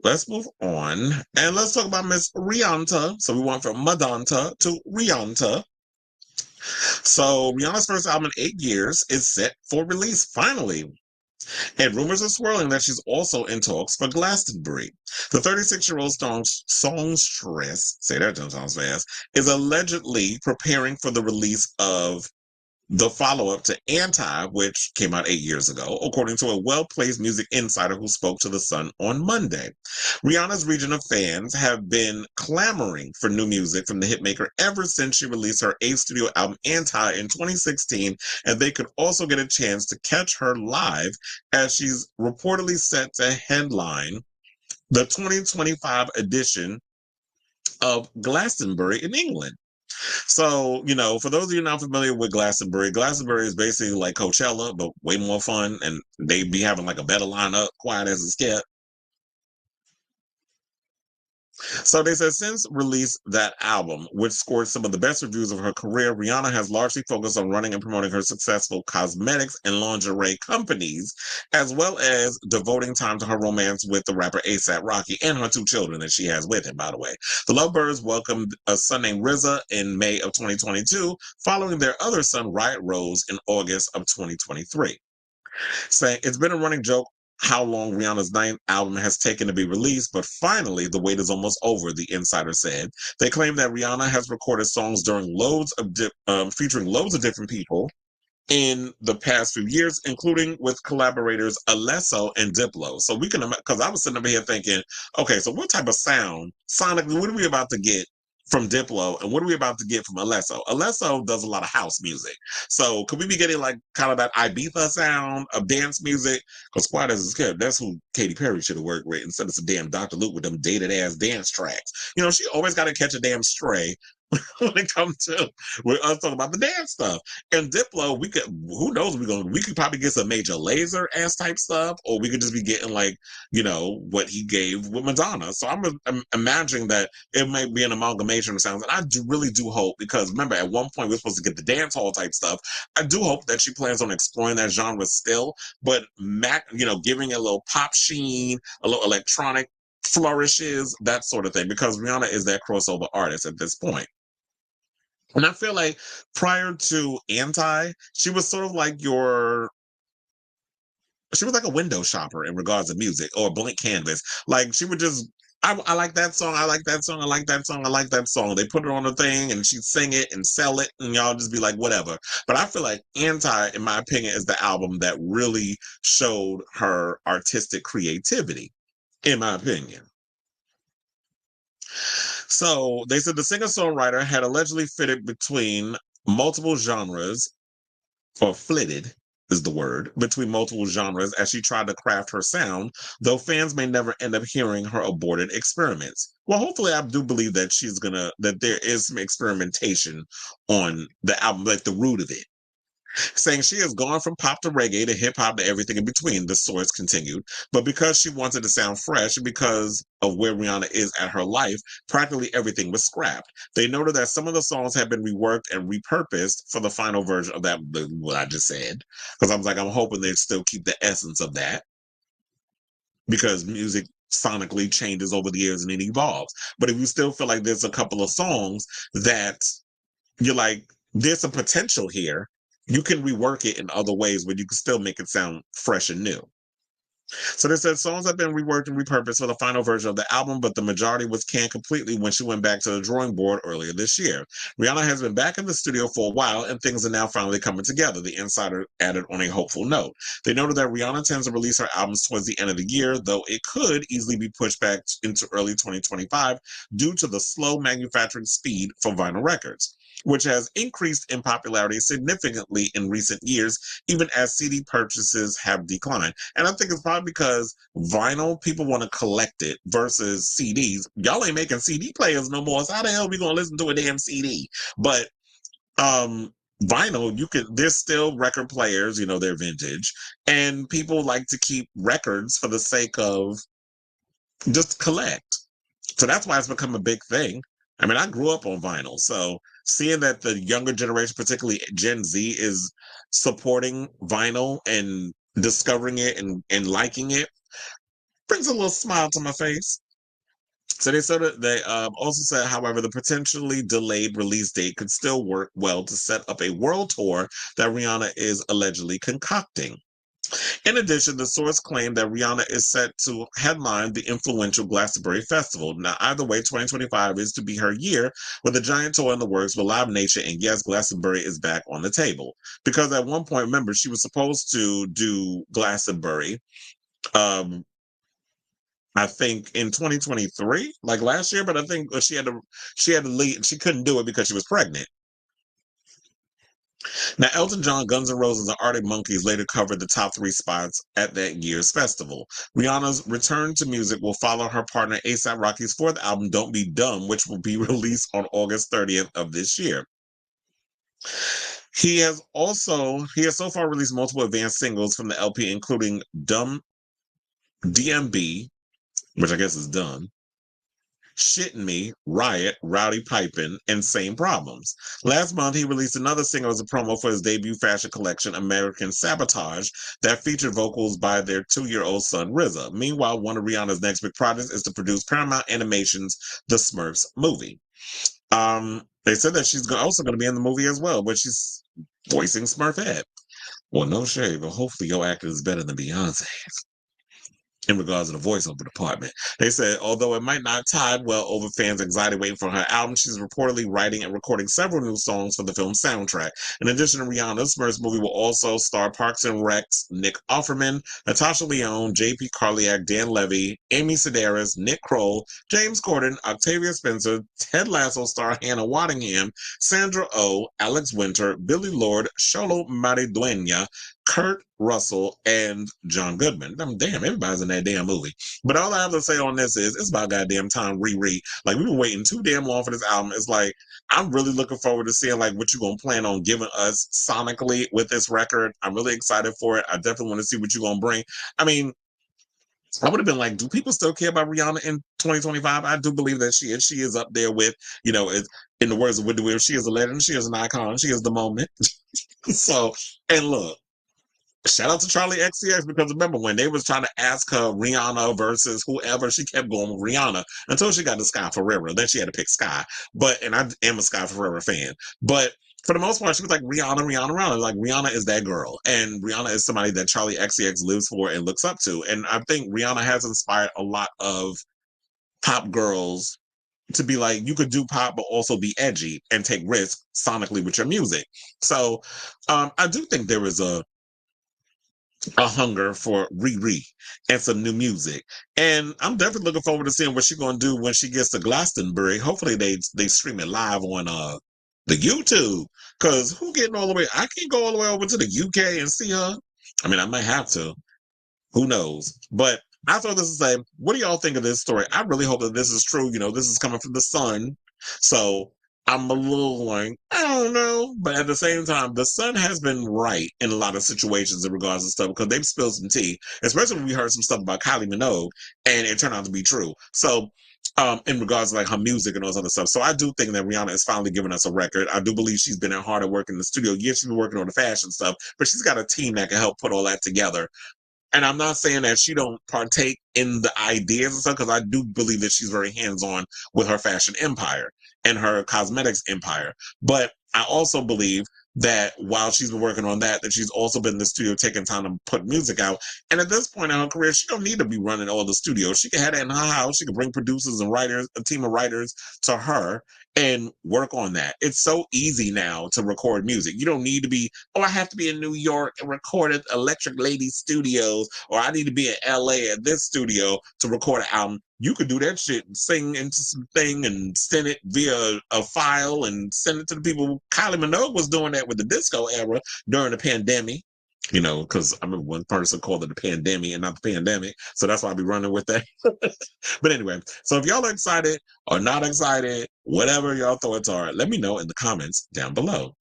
let's move on and let's talk about Miss Rihanna. So we went from Madonna to Rihanna. So Rihanna's first album in 8 years is set for release finally. And rumors are swirling that she's also in talks for Glastonbury. The 36-year-old songstress, say that 10 times fast, is allegedly preparing for the release of the follow-up to Anti, which came out 8 years ago, according to a well-placed music insider who spoke to The Sun on Monday. Rihanna's region of fans have been clamoring for new music from the hitmaker ever since she released her eighth studio album Anti in 2016, and they could also get a chance to catch her live as she's reportedly set to headline the 2025 edition of Glastonbury in England. So, for those of you not familiar with Glastonbury, Glastonbury is basically like Coachella, but way more fun, and they be having like a better lineup, quiet as it's kept. So they said since released that album, which scored some of the best reviews of her career, Rihanna has largely focused on running and promoting her successful cosmetics and lingerie companies, as well as devoting time to her romance with the rapper A$AP Rocky and her two children that she has with him, by the way. The Lovebirds welcomed a son named RZA in May of 2022, following their other son, Riot Rose, in August of 2023. Saying it's been a running joke how long Rihanna's ninth album has taken to be released, but finally the wait is almost over, the insider said. They claim that Rihanna has recorded songs during featuring loads of different people in the past few years, including with collaborators Alesso and Diplo. So we can, because I was sitting over here thinking, okay, so what type of sound sonically, what are we about to get from Diplo and what are we about to get from Alesso? Alesso does a lot of house music. So could we be getting like kind of that Ibiza sound of dance music? Because Quiet as It's Kept, that's who Katy Perry should have worked with instead of some damn Dr. Luke with them dated ass dance tracks. She always got to catch a damn stray when it comes to with us talking about the dance stuff. And Diplo, who knows, we could probably get some Major Lazer ass type stuff, or we could just be getting like, what he gave with Madonna. So I'm imagining that it might be an amalgamation of sounds. And really do hope, because remember at one point we were supposed to get the dance hall type stuff. I do hope that she plans on exploring that genre still, but giving it a little pop sheen, a little electronic flourishes, that sort of thing, because Rihanna is that crossover artist at this point. And I feel like prior to Anti, she was sort of like she was like a window shopper in regards to music, or a blank canvas. Like she would just, I like that song, I like that song, I like that song, I like that song. They put it on a thing and she'd sing it and sell it, and y'all just be like, whatever. But I feel like Anti, in my opinion, is the album that really showed her artistic creativity, in my opinion. So they said the singer-songwriter had allegedly fitted between multiple genres, or flitted is the word, between multiple genres as she tried to craft her sound, though fans may never end up hearing her aborted experiments. Well, hopefully I do believe that that there is some experimentation on the album, like the root of it, saying she has gone from pop to reggae to hip hop to everything in between, the source continued. But because she wanted to sound fresh, and because of where Rihanna is at her life, practically everything was scrapped. They noted that some of the songs have been reworked and repurposed for the final version of that, what I just said. Because I was like, I'm hoping they still keep the essence of that, because music sonically changes over the years and it evolves. But if you still feel like there's a couple of songs that you're like, there's some potential here, you can rework it in other ways where you can still make it sound fresh and new. So they said songs have been reworked and repurposed for the final version of the album, but the majority was canned completely when she went back to the drawing board earlier this year. Rihanna has been back in the studio for a while, and things are now finally coming together, the insider added on a hopeful note. They noted that Rihanna tends to release her albums towards the end of the year, though it could easily be pushed back into early 2025 due to the slow manufacturing speed for vinyl records, which has increased in popularity significantly in recent years, even as CD purchases have declined. And I think it's probably because vinyl, people want to collect it versus CDs. Y'all ain't making CD players no more. So how the hell are we going to listen to a damn CD? But vinyl, there's still record players, they're vintage. And people like to keep records for the sake of just collect. So that's why it's become a big thing. I mean, I grew up on vinyl, so seeing that the younger generation, particularly Gen Z, is supporting vinyl and discovering it and liking it, brings a little smile to my face. So they also said, however, the potentially delayed release date could still work well to set up a world tour that Rihanna is allegedly concocting. In addition, the source claimed that Rihanna is set to headline the influential Glastonbury Festival. Now, either way, 2025 is to be her year with a giant tour in the works with Live Nation, and yes, Glastonbury is back on the table. Because at one point, remember, she was supposed to do Glastonbury, um, I think in 2023, like last year, but I think she had to leave. She couldn't do it because she was pregnant. Now, Elton John, Guns N' Roses, and Arctic Monkeys later covered the top three spots at that year's festival. Rihanna's return to music will follow her partner A$AP Rocky's fourth album, Don't Be Dumb, which will be released on August 30th of this year. He has so far released multiple advanced singles from the LP, including Dumb DMB, which I guess is done, Shitting Me, Riot, Rowdy Pipin', and Same Problems. Last month, he released another single as a promo for his debut fashion collection, American Sabotage, that featured vocals by their 2-year-old son, RZA. Meanwhile, one of Rihanna's next big projects is to produce Paramount Animation's The Smurfs movie. They said that she's also going to be in the movie as well, but she's voicing Smurfette. Well, no shade, but hopefully your acting is better than Beyonce in regards to the voiceover department. They said, although it might not tide well over fans' anxiety waiting for her album, she's reportedly writing and recording several new songs for the film's soundtrack. In addition to Rihanna's Smurfs movie will also star Parks and Rec's Nick Offerman, Natasha Lyonne, J.P. Carliak, Dan Levy, Amy Sedaris, Nick Kroll, James Corden, Octavia Spencer, Ted Lasso star Hannah Waddingham, Sandra Oh, Alex Winter, Billy Lord, Sholo Maridueña, Kurt Russell, and John Goodman. Damn, everybody's in that damn movie. But all I have to say on this is it's about goddamn time Riri. Like, we've been waiting too damn long for this album. It's like, I'm really looking forward to seeing like what you're gonna plan on giving us sonically with this record. I'm really excited for it. I definitely want to see what you're gonna bring. I mean, I would have been like, do people still care about Rihanna in 2025? I do believe that she is up there with, in the words of Whitney Williams, she is a legend, she is an icon, she is the moment. So, and look, shout out to Charlie XCX, because remember when they was trying to ask her Rihanna versus whoever, she kept going with Rihanna until she got to Sky Ferreira. Then she had to pick Sky. And I am a Sky Ferreira fan. But for the most part, she was like Rihanna, Rihanna, Rihanna. Like Rihanna is that girl. And Rihanna is somebody that Charlie XCX lives for and looks up to. And I think Rihanna has inspired a lot of pop girls to be like, you could do pop but also be edgy and take risks sonically with your music. So I do think there is a hunger for Riri and some new music. And I'm definitely looking forward to seeing what she's gonna do when she gets to Glastonbury. Hopefully they stream it live on the YouTube. Cause who getting all the way? I can't go all the way over to the UK and see her. I mean, I might have to. Who knows? But I thought this to say, what do y'all think of this story? I really hope that this is true. This is coming from the Sun. So I'm a little like, I don't know. But at the same time, the Sun has been right in a lot of situations in regards to stuff because they've spilled some tea, especially when we heard some stuff about Kylie Minogue and it turned out to be true. So in regards to like her music and all this other stuff. So I do think that Rihanna is finally giving us a record. I do believe she's been hard at work in the studio. Yes, she's been working on the fashion stuff, but she's got a team that can help put all that together. And I'm not saying that she don't partake in the ideas and stuff, because I do believe that she's very hands-on with her fashion empire and her cosmetics empire. But I also believe that while she's been working on that she's also been in the studio taking time to put music out. And at this point in her career, she don't need to be running all the studios. She can have that in her house. She can bring producers and writers, a team of writers to her and work on that. It's so easy now to record music. You don't need to be, oh, I have to be in New York and record at Electric Lady Studios, or I need to be in LA at this studio to record an album. You could do that shit and sing into some thing and send it via a file and send it to the people. Kylie Minogue was doing that with the disco era during the pandemic. Because I remember one person called it the pandemic and not the pandemic. So that's why I'll be running with that. But anyway, so if y'all are excited or not excited, whatever y'all thoughts are, let me know in the comments down below.